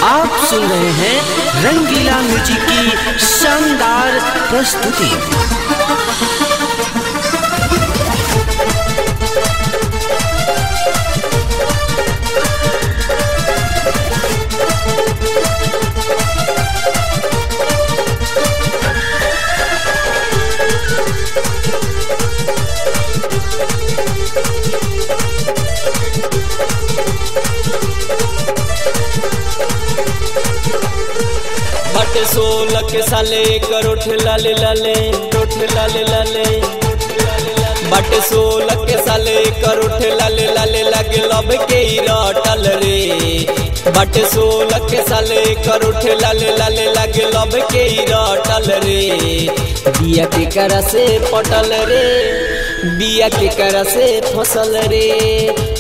आप सुन रहे हैं रंगीला म्यूजिक की शानदार प्रस्तुति। बटे 16 के साले करोठ लाले लाले बटे 16 के साले करोठ लाले लाले लगे लब के रटल रे। बटे 16 के साले करोठ लाले लाले लगे लब के रटल रे। बिया के करा से पटल रे, बिया के करा से फसल रे,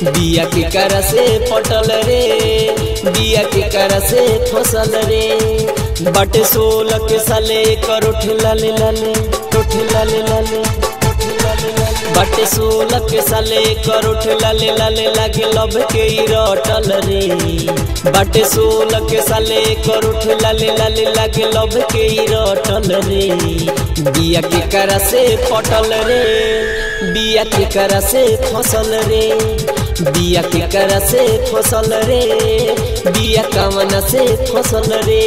बिया के करा से पटल रे, बिया के करा से फसल रे। बटे 16 के साले करोठ लाले लाले बटे 16 के साले करोठ लाले लाले लगे लब के रटल रे। बटे 16 के साले करोठ लाले लाले लगे लब के रटल रे। बिया के करा से पटल रे, बिया के करा से फसल रे, बिया के करा से फसल रे, बिया कमना से फसल रे।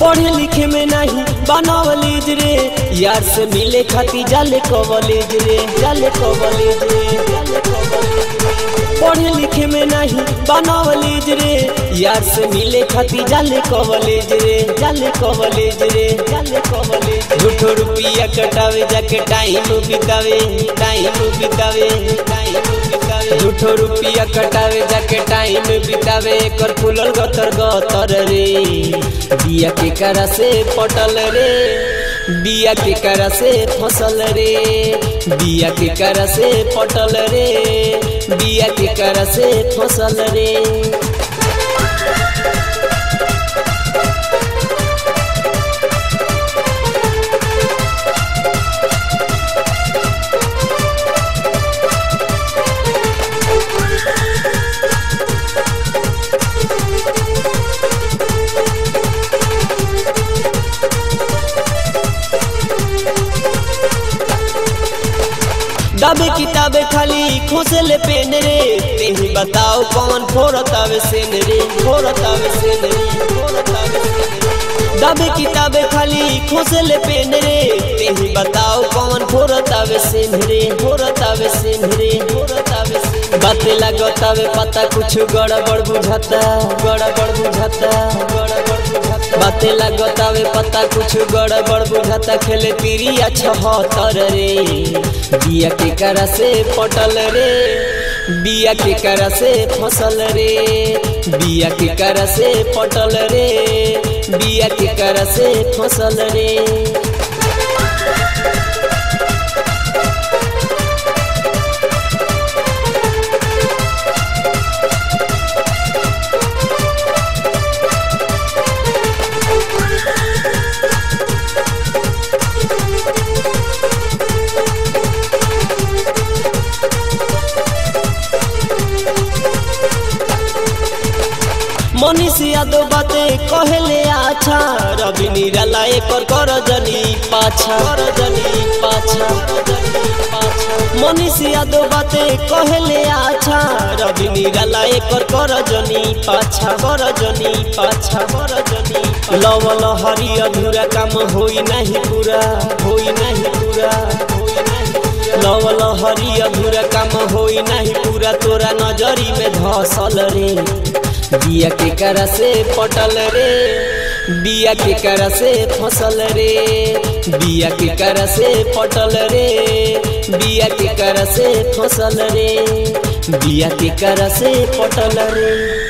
पढ़े लिखे में नहीं बनावलीज रे, यार से मिले खाती जाले कॉलेज रे, जाले कॉलेज रे। पढ़े लिखे में नहीं बनावलीज रे, यार से मिले खाती जाले कॉलेज रे, जाले कॉलेज रे, जाले कॉलेज। झूठो रुपया कटावे जाके टाइम बितावे, टाइम बितावे, टाइम बितावे। झूठो रुपया कटावे जाके टाइम बितावे, कर फुलल गतर गतर रे। बिया के करा से पटल रे, बिया के करा से फसल रे, बिया के करा से पटल रे, बिया के करा से फसल रे। दाबे किताबे खाली खोसेले पेन रे, तेही बताओ कौन फोरतावे सेन रे, फोरतावे सेन रे, फोरतावे सेन रे। दाबे किताबे खाली खोसेले पेन रे, तेही बताओ कौन फोरतावे सेन रे, फोरतावे सेन रे, फोरतावे सेन। बातें लगतावे पता कुछ गड़बड़ बुझाता, गड़बड़ बुझाता, गड़बड़ बुझाता। बातें लगतावे पता कुछ गड़बड़ बुझाता, खेले तिरिया 76 रे। बिया के करा से पटल रे, बिया के करा से फसल रे, बिया के करा से पटल रे, बिया के करा से फसल रे। मनीष यादव बाते कहले अच्छा, रवि निराला एकर कर जनी पाछा, कर जनी पाछा। मनीष यादव बाते कहले अच्छा, रवि निराला एकर कर जनी पाछा, कर जनी पाछा, कर जनी। लवल हरी अधूरा काम होई नहीं पूरा, होई नहीं पूरा, होई नहीं। लवल हरी अधूरा काम होई नहीं पूरा, तोरा नजरी में धसल रे। बिया के करा से पटल रे, बिया के करा से फसल रे, बिया के करा से पटल रे, बिया के करा से फसल रे, बिया के करा से पटल रे।